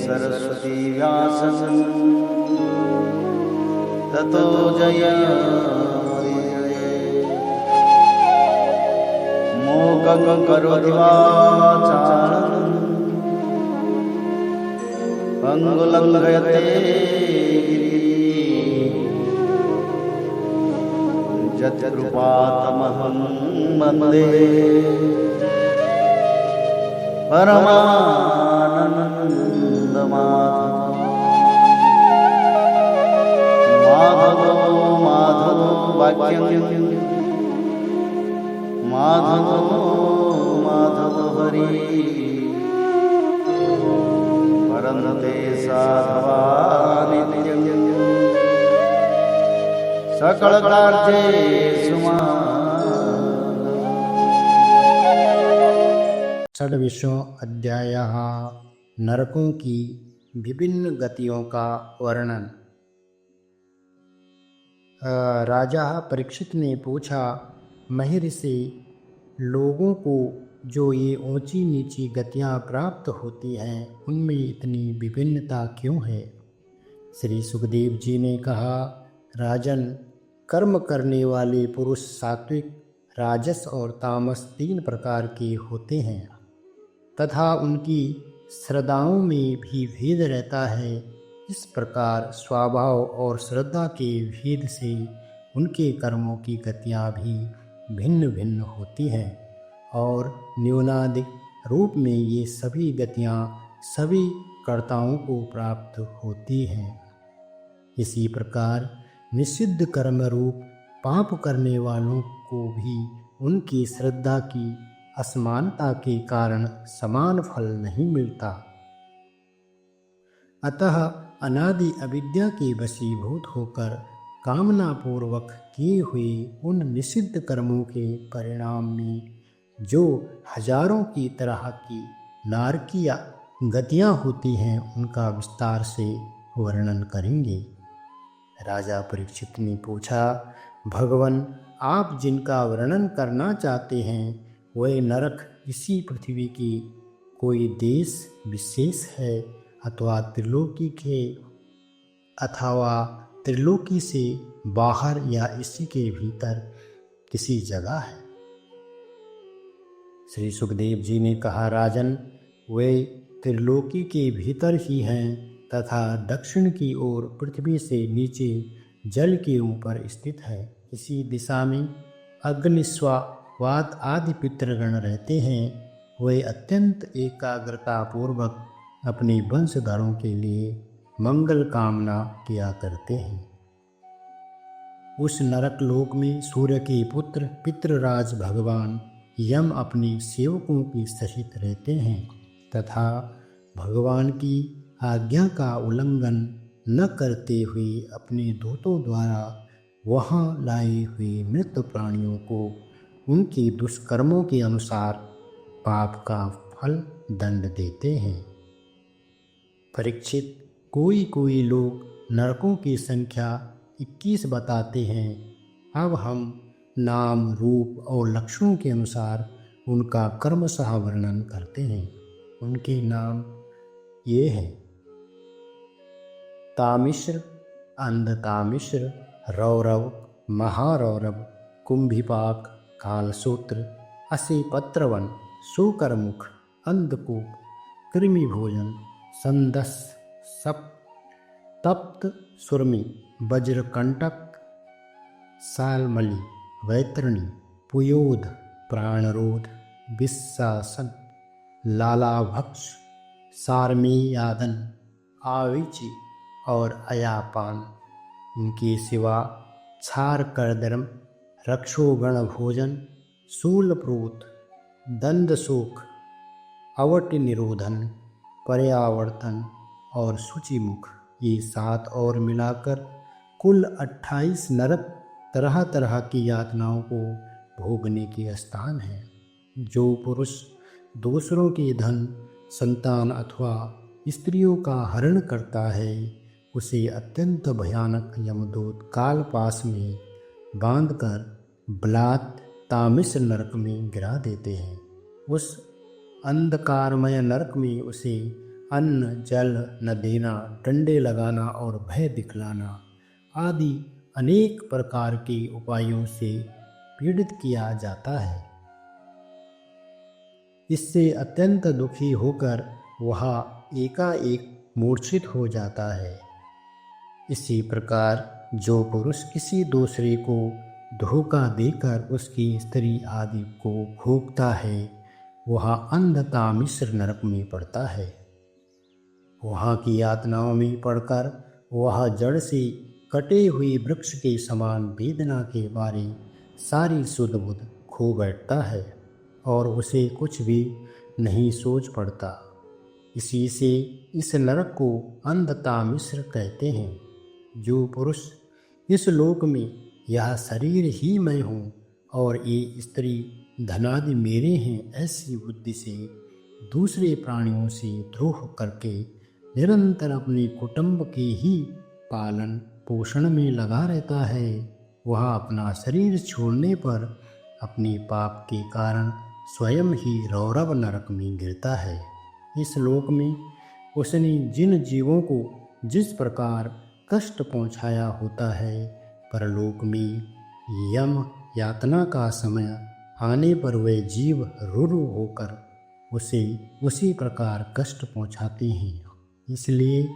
सरस्वती व्यासं ततो जयमुदीरये। मूकं करोति वाचालं पंगुलंघयते यत्कृपातमहं वन्दे परमानन्दमाधवो माधवो वाक्यं माधवो हरि परन्ते साधवा नित्यं सकलकार्येषु षड्विंशो अध्याय नरकों की विभिन्न गतियों का वर्णन। राजा परीक्षित ने पूछा, महर्षि, लोगों को जो ये ऊंची नीची गतियां प्राप्त होती हैं उनमें इतनी विभिन्नता क्यों है? श्री सुखदेव जी ने कहा, राजन, कर्म करने वाले पुरुष सात्विक, राजस और तामस 3 प्रकार के होते हैं तथा उनकी श्रद्धाओं में भी भेद रहता है। इस प्रकार स्वभाव और श्रद्धा के भेद से उनके कर्मों की गतियां भी भिन्न भिन्न होती हैं और न्यूनाधिक रूप में ये सभी गतियां सभी कर्ताओं को प्राप्त होती हैं। इसी प्रकार निषिद्ध कर्म रूप पाप करने वालों को भी उनकी श्रद्धा की असमानता के कारण समान फल नहीं मिलता। अतः अनादि अविद्या के वशीभूत होकर कामना पूर्वक किए हुए उन निषिद्ध कर्मों के परिणाम में जो हजारों की तरह की नारकीय गतियां होती हैं उनका विस्तार से वर्णन करेंगे। राजा परीक्षित ने पूछा, भगवान, आप जिनका वर्णन करना चाहते हैं वह नरक इसी पृथ्वी की कोई देश विशेष है अथवा त्रिलोकी से बाहर या इसी के भीतर किसी जगह है? श्री सुखदेव जी ने कहा, राजन, वे त्रिलोकी के भीतर ही हैं तथा दक्षिण की ओर पृथ्वी से नीचे जल के ऊपर स्थित है। इसी दिशा में अग्निस्वाद आदि पितृगण रहते हैं। वे अत्यंत एकाग्रता पूर्वक अपने वंशधरों के लिए मंगल कामना किया करते हैं। उस नरक लोक में सूर्य के पुत्र पितृराज भगवान यम अपने सेवकों के सहित रहते हैं तथा भगवान की आज्ञा का उल्लंघन न करते हुए अपने दूतों द्वारा वहाँ लाए हुए मृत प्राणियों को उनके दुष्कर्मों के अनुसार पाप का फल दंड देते हैं। परीक्षित, कोई कोई लोग नरकों की संख्या 21 बताते हैं। अब हम नाम, रूप और लक्षणों के अनुसार उनका कर्मशः वर्णन करते हैं। उनके नाम ये हैं: तामिश्र, अंधतामिश्र, रौरव, महारौरव, कुंभिपाक, कालसूत्र, असिपत्रवन, शूकरमुख, अंधकूप, कृमिभोजन, संदस, सप, तप्त सुरमी, वज्रकंटक, सालमली, वैतरणी, पुयोध, प्राणरोध, विशासन, लालाभक्ष, सारमेयादन, आविची और अयापान। इनके सिवा क्षार कर्दरम, रक्षोगण भोजन, शूलप्रोत, दंदशोक, अवट निरोधन, पर्यावर्तन और सूचिमुख, ये 7 और मिलाकर कुल 28 नरक तरह तरह की यातनाओं को भोगने के स्थान हैं। जो पुरुष दूसरों के धन, संतान अथवा स्त्रियों का हरण करता है उसे अत्यंत भयानक यमदूत कालपाश में बांधकर बलात् तामिश्र नरक में गिरा देते हैं। उस अंधकारमय नरक में उसे अन्न जल न देना, डंडे लगाना और भय दिखलाना आदि अनेक प्रकार के उपायों से पीड़ित किया जाता है। इससे अत्यंत दुखी होकर वह एकाएक मूर्छित हो जाता है। इसी प्रकार जो पुरुष किसी दूसरे को धोखा देकर उसकी स्त्री आदि को भोगता है वह अंधता मिश्र नरक में पड़ता है। वहाँ की यातनाओं में पड़कर वह जड़ से कटे हुए वृक्ष के समान वेदना के बारे सारी सुध बुध खो बैठता है और उसे कुछ भी नहीं सोच पड़ता। इसी से इस नरक को अंधता मिश्र कहते हैं। जो पुरुष इस लोक में यह शरीर ही मैं हूँ और ये स्त्री धनादि मेरे हैं ऐसी बुद्धि से दूसरे प्राणियों से द्रोह करके निरंतर अपने कुटुंब के ही पालन पोषण में लगा रहता है, वह अपना शरीर छोड़ने पर अपने पाप के कारण स्वयं ही रौरव नरक में गिरता है। इस लोक में उसने जिन जीवों को जिस प्रकार कष्ट पहुँचाया होता है, परलोक में यम यातना का समय आने पर वे जीव रुरु होकर उसे उसी प्रकार कष्ट पहुँचाते हैं। इसलिए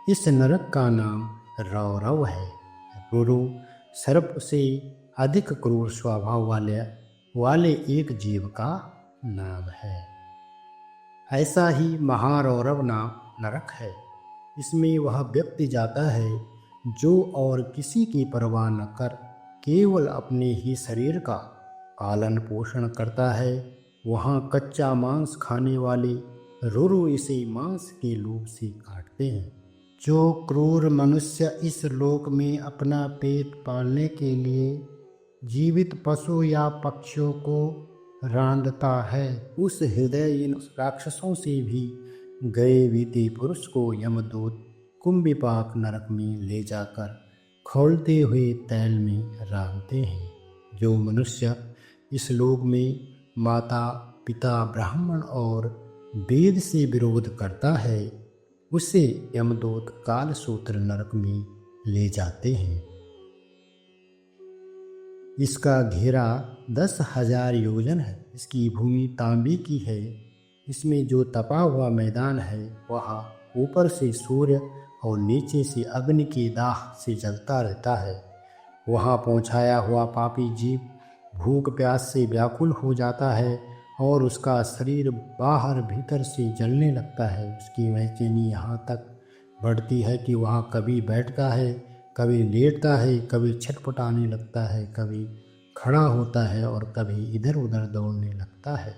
इस नरक का नाम रौरव है। रुरु सर्प से अधिक क्रूर स्वभाव वाले एक जीव का नाम है। ऐसा ही महारौरव नाम नरक है। इसमें वह व्यक्ति जाता है जो और किसी की परवाह न कर केवल अपने ही शरीर का पालन पोषण करता है। वहाँ कच्चा मांस खाने वाले रुरु इसे मांस के लोभ से काटते हैं। जो क्रूर मनुष्य इस लोक में अपना पेट पालने के लिए जीवित पशु या पक्षियों को रांधता है, उस हृदयहीन राक्षसों से भी गए बीते पुरुष को यमदूत कुंभिपाक नरक में ले जाकर खौलते हुए तैल में रांधते हैं। जो मनुष्य इस लोक में माता पिता ब्राह्मण और वेद से विरोध करता है उसे यमदूत कालसूत्र नरक में ले जाते हैं। इसका घेरा 10,000 योजन है। इसकी भूमि तांबे की है। इसमें जो तपा हुआ मैदान है वह ऊपर से सूर्य और नीचे से अग्नि के दाह से जलता रहता है। वहाँ पहुँचाया हुआ पापी जीव भूख प्यास से व्याकुल हो जाता है और उसका शरीर बाहर भीतर से जलने लगता है। उसकी बेचैनी यहाँ तक बढ़ती है कि वह कभी बैठता है, कभी लेटता है, कभी छटपटाने लगता है, कभी खड़ा होता है और कभी इधर उधर दौड़ने लगता है।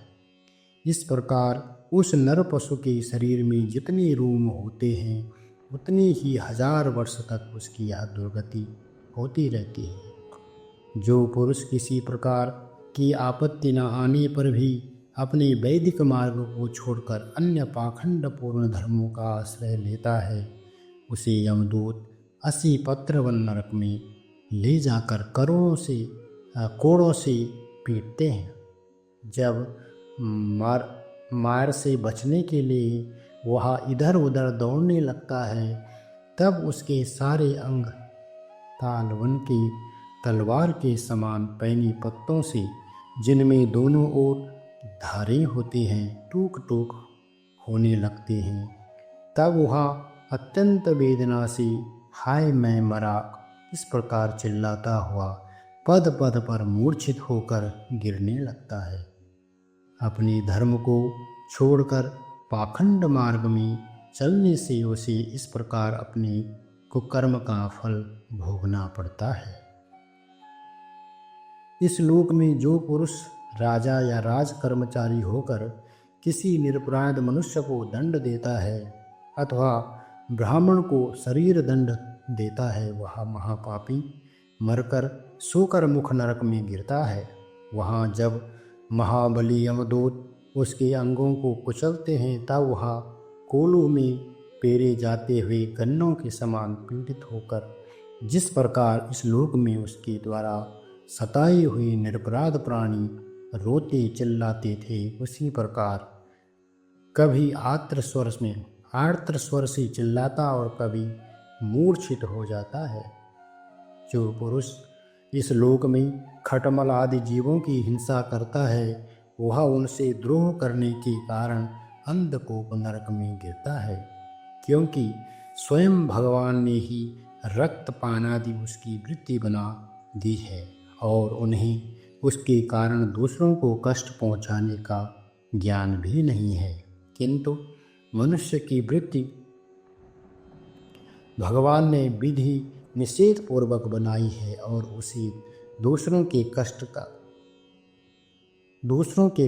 इस प्रकार उस नर पशु के शरीर में जितने रोम होते हैं उतने ही 1000 वर्ष तक उसकी यह दुर्गति होती रहती है। जो पुरुष किसी प्रकार की आपत्ति न आने पर भी अपने वैदिक मार्ग को छोड़कर अन्य पाखंडपूर्ण धर्मों का आश्रय लेता है उसे यमदूत 80 पत्रवन नरक में ले जाकर कोड़ों से पीटते हैं। जब मार से बचने के लिए वह इधर उधर दौड़ने लगता है तब उसके सारे अंग तालवन की तलवार के समान पैनी पत्तों से जिनमें दोनों ओर धारें होती हैं टूक टूक होने लगते हैं। तब वह अत्यंत वेदना से हाय मैं मरा इस प्रकार चिल्लाता हुआ पद पद पर मूर्छित होकर गिरने लगता है। अपने धर्म को छोड़कर पाखंड मार्ग में चलने से उसे इस प्रकार अपने कुकर्म का फल भोगना पड़ता है। इस लोक में जो पुरुष राजा या राज कर्मचारी होकर किसी निरपराध मनुष्य को दंड देता है अथवा ब्राह्मण को शरीर दंड देता है वह महापापी मरकर सोकर मुख नरक में गिरता है। वहाँ जब महाबली यमदूत उसके अंगों को कुचलते हैं तब वह कोलों में पेरे जाते हुए गन्नों के समान पीड़ित होकर जिस प्रकार इस लोक में उसके द्वारा सताए हुए निरपराध प्राणी रोते चिल्लाते थे उसी प्रकार कभी आर्त स्वर में आर्द्र स्वर से चिल्लाता और कभी मूर्छित हो जाता है। जो पुरुष इस लोक में खटमल आदि जीवों की हिंसा करता है वह उनसे द्रोह करने के कारण अंधकूप नरक में गिरता है, क्योंकि स्वयं भगवान ने ही रक्तपान आदि उसकी वृत्ति बना दी है और उन्हें उसके कारण दूसरों को कष्ट पहुंचाने का ज्ञान भी नहीं है। किंतु मनुष्य की वृत्ति भगवान ने विधि निषेध पूर्वक बनाई है और उसे दूसरों के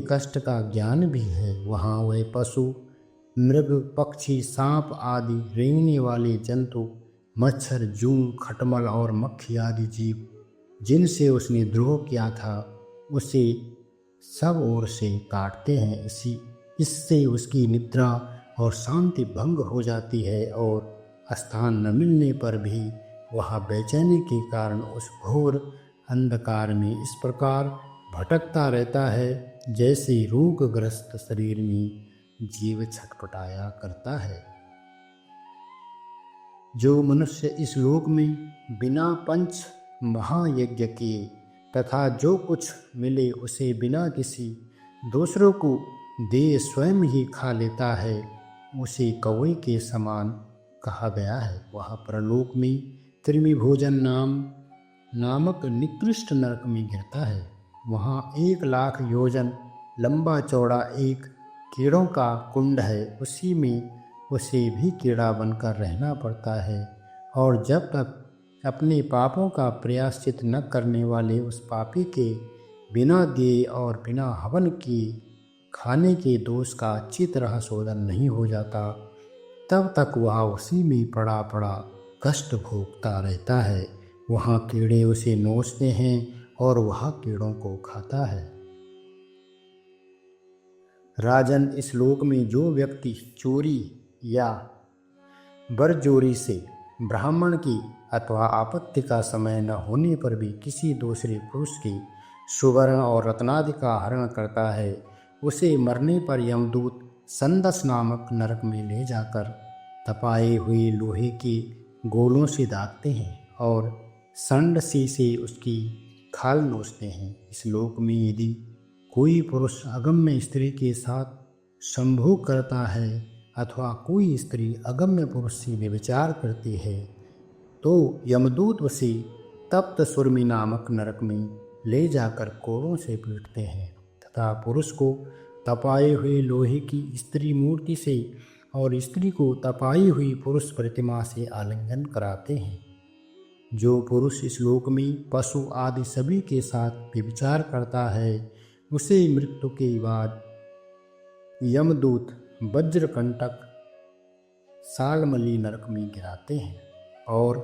कष्ट का ज्ञान भी है। वहाँ वह पशु, मृग, पक्षी, सांप आदि रेंगने वाले जंतु, मच्छर, जूं, खटमल और मक्खी आदि जीव जिनसे उसने द्रोह किया था उसे सब ओर से काटते हैं। इससे उसकी निद्रा और शांति भंग हो जाती है और स्थान न मिलने पर भी वह बेचैनी के कारण उस घोर अंधकार में इस प्रकार भटकता रहता है जैसे रोगग्रस्त शरीर में जीव छटपटाया करता है। जो मनुष्य इस लोक में बिना पंच महायज्ञ किए तथा जो कुछ मिले उसे बिना किसी दूसरों को दे स्वयं ही खा लेता है उसे कौवे के समान कहा गया है। वह परलोक में कृमि भोजन नामक निकृष्ट नरक में गिरता है। वहाँ 1,00,000 योजन लंबा चौड़ा एक कीड़ों का कुंड है, उसी में उसे भी कीड़ा बनकर रहना पड़ता है और जब तक अपने पापों का प्रायश्चित न करने वाले उस पापी के बिना दिए और बिना हवन की खाने के दोष का अच्छी तरह शोधन नहीं हो जाता तब तक वह उसी में पड़ा पड़ा कष्ट भोगता रहता है। वहाँ कीड़े उसे नोचते हैं और वह कीड़ों को खाता है। राजन, इस लोक में जो व्यक्ति चोरी या बरजोरी से ब्राह्मण की अथवा आपत्ति का समय न होने पर भी किसी दूसरे पुरुष की सुवर्ण और रत्नादि का हरण करता है उसे मरने पर यमदूत संदस नामक नरक में ले जाकर तपाए हुए लोहे के गोलों से दागते हैं और संडसी से उसकी खाल नोचते हैं। इस लोक में यदि कोई पुरुष अगम्य स्त्री के साथ संभोग करता है अथवा कोई स्त्री अगम्य पुरुष से व्यभिचार करती है तो यमदूत उसे तप्त सुरमी नामक नरक में ले जाकर कोड़ों से पीटते हैं तथा पुरुष को तपाए हुए लोहे की स्त्री मूर्ति से और स्त्री को तपाई हुई पुरुष प्रतिमा से आलिंगन कराते हैं। जो पुरुष इस लोक में पशु आदि सभी के साथ व्यभिचार करता है उसे मृत्यु के बाद यमदूत वज्रकंटक सालमली नरक में गिराते हैं और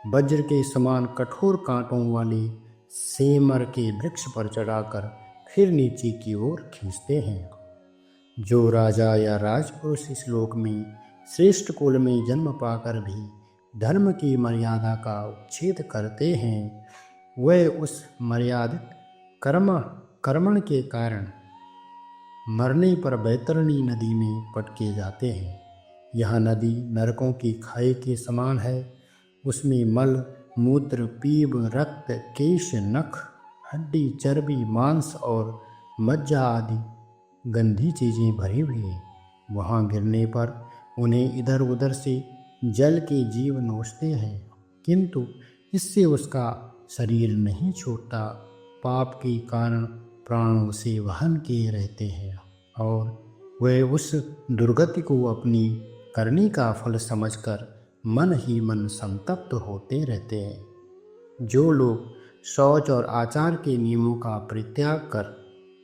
वज्र के समान कठोर कांटों वाले सेमर के वृक्ष पर चढ़ाकर फिर नीचे की ओर खींचते हैं। जो राजा या राजपुरुष इस लोक में श्रेष्ठ कुल में जन्म पाकर भी धर्म की मर्यादा का उच्छेद करते हैं वे उस मर्यादित कर्मण के कारण मरने पर बैतरणी नदी में पटके जाते हैं। यह नदी नरकों की खाई के समान है। उसमें मल, मूत्र, पीप, रक्त, केश, नख, हड्डी, चर्बी, मांस और मज्जा आदि गंदी चीज़ें भरी हुई हैं। वहाँ गिरने पर उन्हें इधर उधर से जल के जीव नोचते हैं किंतु इससे उसका शरीर नहीं छूटता। पाप के कारण प्राण उसे वहन किए रहते हैं और वे उस दुर्गति को अपनी करनी का फल समझकर मन ही मन संतप्त होते रहते हैं। जो लोग शौच और आचार के नियमों का परित्याग कर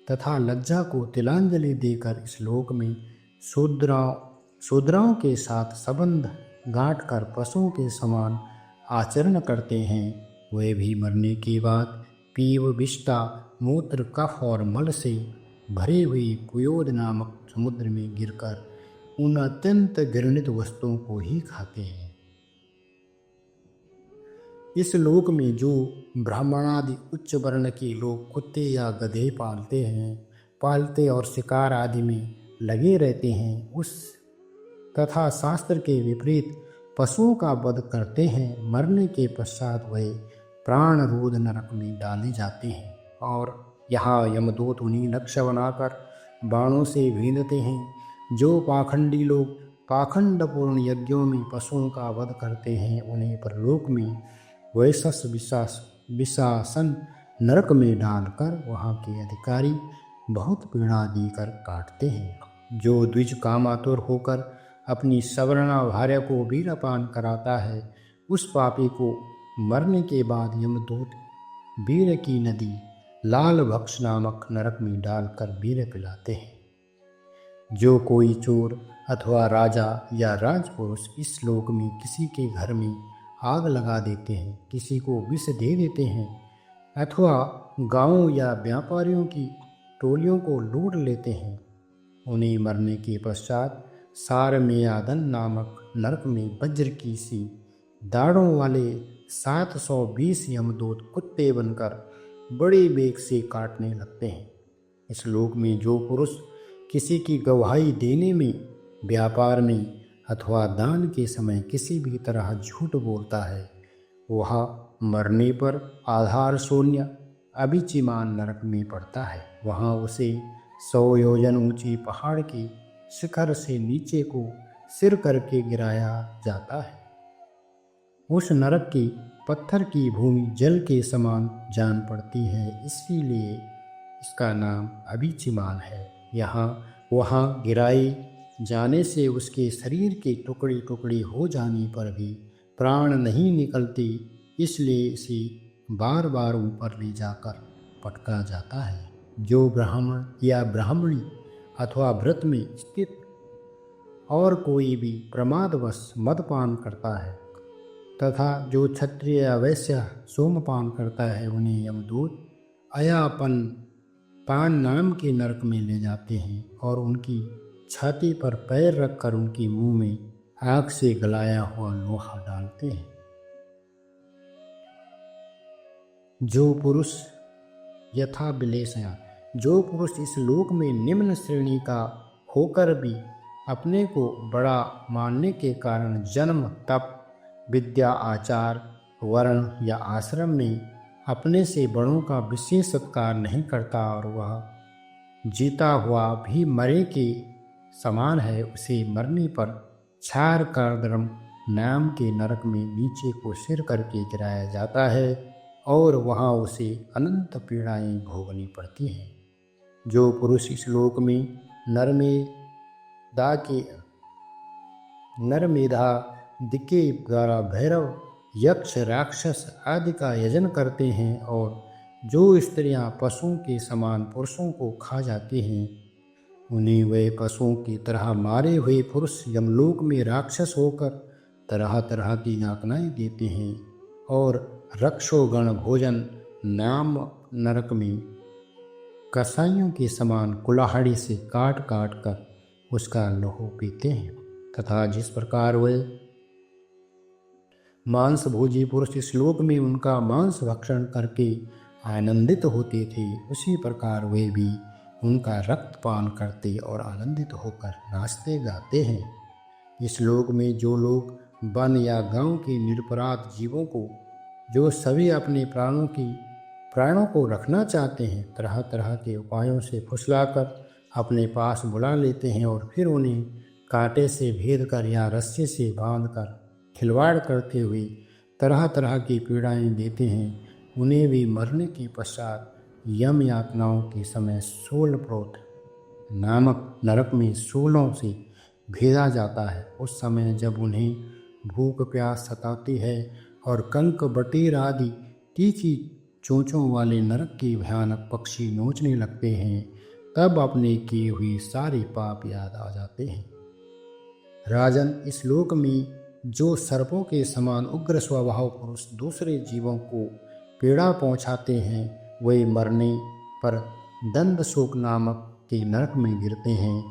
तथा लज्जा को तिलांजलि देकर इस लोक में शूद्राओं के साथ संबंध गांठ कर पशुओं के समान आचरण करते हैं वे भी मरने के बाद पीव, विष्टा, मूत्र, कफ और मल से भरी हुई कुयोद नामक समुद्र में गिरकर उन अत्यंत घृणित वस्तुओं को ही खाते हैं। इस लोक में जो ब्राह्मणादि उच्च वर्ण के लोग कुत्ते या गधे पालते और शिकार आदि में लगे रहते हैं उस तथा शास्त्र के विपरीत पशुओं का वध करते हैं, मरने के पश्चात वे प्राण रूध नरक में डाले जाते हैं। और यहाँ यमदूत उन्हीं लक्ष्य बनाकर बाणों से भींधते हैं। जो पाखंडी लोग पाखंडपूर्ण यज्ञों में पशुओं का वध करते हैं, उन्हें परलोक में वैशस विशासन नरक में डालकर वहाँ के अधिकारी बहुत पीड़ा देकर काटते हैं। जो द्विज कामातुर होकर अपनी सवर्णा भार्या को वीरपान कराता है, उस पापी को मरने के बाद यमदूत वीर की नदी लाल भक्ष नामक नरक में डालकर वीर पिलाते हैं। जो कोई चोर अथवा राजा या राजपुरुष इस लोक में किसी के घर में आग लगा देते हैं, किसी को विष दे देते हैं अथवा गांवों या व्यापारियों की टोलियों को लूट लेते हैं, उन्हें मरने के पश्चात सारमेयादन नामक नरक में वज्र की सी दाढ़ों वाले 720 यमदूत कुत्ते बनकर बड़े वेग से काटने लगते हैं। इस लोक में जो पुरुष किसी की गवाही देने में, व्यापार में अथवा दान के समय किसी भी तरह झूठ बोलता है, वह मरने पर आधार शून्य अभिचिमान नरक में पड़ता है। वहाँ उसे 100 योजन ऊंची पहाड़ की शिखर से नीचे को सिर करके गिराया जाता है। उस नरक की पत्थर की भूमि जल के समान जान पड़ती है, इसीलिए इसका नाम अभिचिमान है। वहाँ गिराई जाने से उसके शरीर के टुकड़ी टुकड़ी हो जाने पर भी प्राण नहीं निकलती, इसलिए इसे बार बार ऊपर ले जाकर पटका जाता है। जो ब्राह्मण या ब्राह्मणी अथवा व्रत में स्थित और कोई भी प्रमादवश मदपान करता है तथा जो क्षत्रिय या वैश्य सोमपान करता है, उन्हें यमदूत अयापन पान नाम के नरक में ले जाते हैं और उनकी छाती पर पैर रखकर उनके मुंह में आग से गलाया हुआ लोहा डालते हैं। जो पुरुष यथा विलेशया, जो पुरुष इस लोक में निम्न श्रेणी का होकर भी अपने को बड़ा मानने के कारण जन्म, तप, विद्या, आचार, वर्ण या आश्रम में अपने से बड़ों का विशेष सत्कार नहीं करता और वह जीता हुआ भी मरे के समान है, उसे मरने पर छार कर्दरम नाम के नरक में नीचे को सिर करके गिराया जाता है और वहाँ उसे अनंत पीड़ाएं भोगनी पड़ती हैं। जो पुरुष इस लोक में नरमेधा दिके द्वारा भैरव, यक्ष, राक्षस आदि का यजन करते हैं और जो स्त्रियां पशुओं के समान पुरुषों को खा जाती हैं, उन्हें वे पशुओं की तरह मारे हुए पुरुष यमलोक में राक्षस होकर तरह तरह की यातनाएं देते हैं और रक्षोगण भोजन नाम नरक में कसाइयों के समान कुल्हाड़ी से काट काट कर उसका लहू पीते हैं। तथा जिस प्रकार वे मांस भोजी पुरुष इस लोक में उनका मांस भक्षण करके आनंदित होते थे, उसी प्रकार वे भी उनका रक्त पान करते और आनंदित होकर नाचते गाते हैं। इस लोक में जो लोग वन या गांव के निरपराध जीवों को, जो सभी अपने प्राणों को रखना चाहते हैं, तरह तरह के उपायों से फुसलाकर अपने पास बुला लेते हैं और फिर उन्हें कांटे से भेद कर या रस्सी से बांधकर खिलवाड़ करते हुए तरह तरह की पीड़ाएं देते हैं, उन्हें भी मरने के पश्चात यम यातनाओं के समय शूलप्रोत नामक नरक में शूलों से भेजा जाता है। उस समय जब उन्हें भूख प्यास सताती है और कंक बटीर आदि तीखी चोंचों वाले नरक के भयानक पक्षी नोचने लगते हैं, तब अपने किए हुए सारे पाप याद आ जाते हैं। राजन, इस लोक में जो सर्पों के समान उग्र स्वभाव पुरुष दूसरे जीवों को पीड़ा पहुंचाते हैं, वे मरने पर दंड शोक नामक के नरक में गिरते हैं।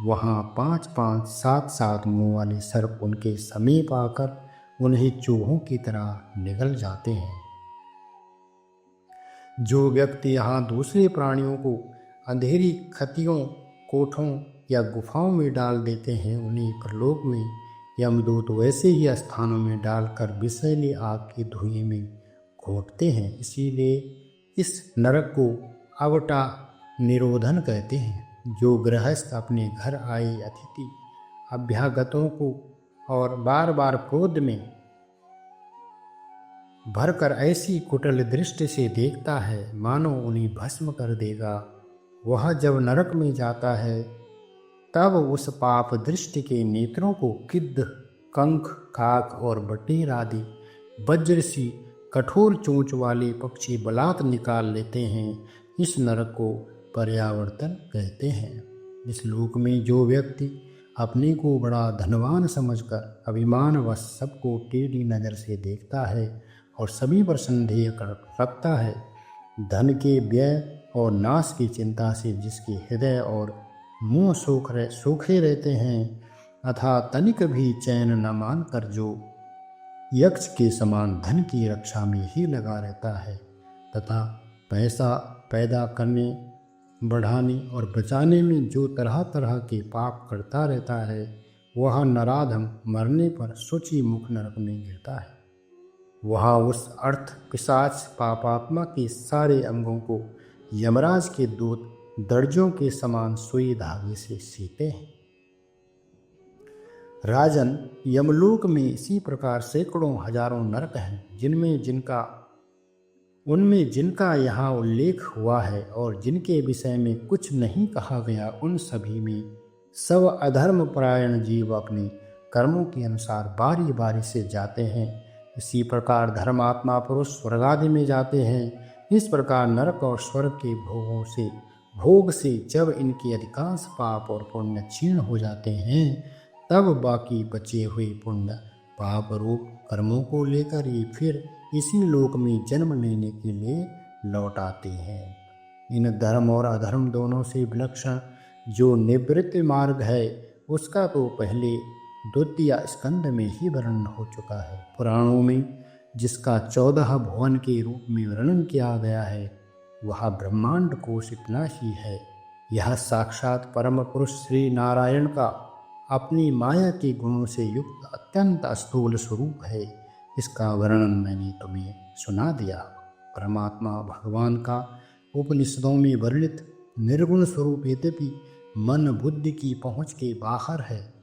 वहाँ 5-5, 7-7 मुँह वाले सर्प उनके समीप आकर उन्हें चूहों की तरह निगल जाते हैं। जो व्यक्ति यहाँ दूसरे प्राणियों को अंधेरी खतियों, कोठों या गुफाओं में डाल देते हैं, उन्हें परलोक में यमदूत वैसे ही स्थानों में डालकर विषैली आग की धुएं में घोंटते हैं। इसीलिए इस नरक को अवटा निरोधन कहते हैं। जो गृहस्थ अपने घर आए अतिथि अभ्यागतों को और बार बार क्रोध में भरकर ऐसी कुटिल दृष्टि से देखता है मानो उन्हें भस्म कर देगा, वह जब नरक में जाता है तब उस पाप दृष्टि के नेत्रों को गिद्ध, कंक, काक और बटेर आदि वज्र सी कठोर चोंच वाले पक्षी बलात् निकाल लेते हैं। इस नरक को पर्यावर्तन कहते हैं। इस लोक में जो व्यक्ति अपने को बड़ा धनवान समझकर अभिमानवश सबको टेढ़ी नज़र से देखता है और सभी पर संदेह रखता है, धन के व्यय और नाश की चिंता से जिसके हृदय और मुंह सूखे रहते हैं, अथा तनिक भी चैन न मानकर जो यक्ष के समान धन की रक्षा में ही लगा रहता है तथा पैसा पैदा करने, बढ़ाने और बचाने में जो तरह तरह के पाप करता रहता है, वह नराधम मरने पर शुचि मुख नरक में गिरता है। वहाँ उस अर्थ पिशाच पापात्मा के सारे अंगों को यमराज के दूत दर्जों के समान सुई धागे से सीते हैं। राजन, यमलोक में इसी प्रकार सैकड़ों हजारों नरक हैं, उनमें जिनका यहाँ उल्लेख हुआ है और जिनके विषय में कुछ नहीं कहा गया, उन सभी में सब अधर्म परायण जीव अपने कर्मों के अनुसार बारी बारी से जाते हैं। इसी प्रकार धर्मात्मा पुरुष स्वर्ग आदि में जाते हैं। इस प्रकार नरक और स्वर्ग के भोग से जब इनके अधिकांश पाप और पुण्य क्षीण हो जाते हैं, तब बाकी बचे हुए पुण्य पाप रूप कर्मों को लेकर ये फिर इसी लोक में जन्म लेने के लिए लौट आते हैं। इन धर्म और अधर्म दोनों से विलक्षण जो निवृत्ति मार्ग है, उसका तो पहले द्वितीय स्कंद में ही वर्णन हो चुका है। पुराणों में जिसका 14 भुवन के रूप में वर्णन किया गया है, वह ब्रह्मांड कोश इतना ही है। यह साक्षात परम पुरुष श्री नारायण का अपनी माया के गुणों से युक्त अत्यंत स्थूल स्वरूप है। इसका वर्णन मैंने तुम्हें सुना दिया। परमात्मा भगवान का उपनिषदों में वर्णित निर्गुण स्वरूप यद्यपि मन बुद्धि की पहुँच के बाहर है,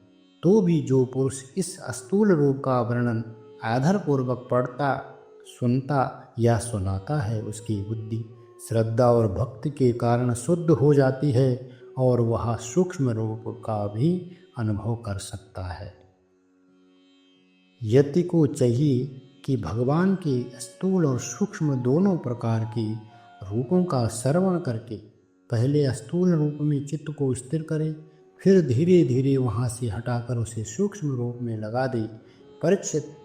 तो भी जो पुरुष इस स्थूल रूप का वर्णन आदरपूर्वक पढ़ता, सुनता या सुनाता है, उसकी बुद्धि श्रद्धा और भक्ति के कारण शुद्ध हो जाती है और वह सूक्ष्म रूप का भी अनुभव कर सकता है। यति को चाहिए कि भगवान के स्थूल और सूक्ष्म दोनों प्रकार के रूपों का श्रवण करके पहले स्थूल रूप में चित्त को स्थिर करे, फिर धीरे धीरे वहाँ से हटाकर उसे सूक्ष्म रूप में लगा दे। परीक्षित,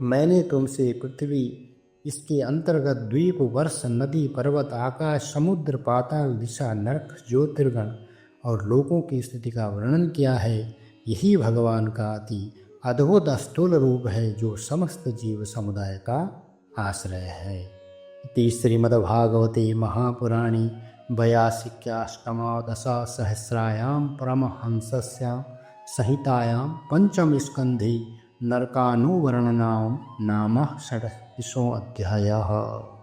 मैंने तुमसे पृथ्वी, इसके अंतर्गत द्वीप, वर्ष, नदी, पर्वत, आकाश, समुद्र, पाताल, दिशा, नरक, ज्योतिर्गण और लोकों की स्थिति का वर्णन किया है। यही भगवान का अति अद्भुत स्थूल रूप है जो समस्त जीव समुदाय का आश्रय है। इति श्रीमद्भागवते महापुराणे 82 परमहंसस्यां संहितायां पंचम स्कन्धे नरकानुवर्णनां नाम 36 अध्यायः।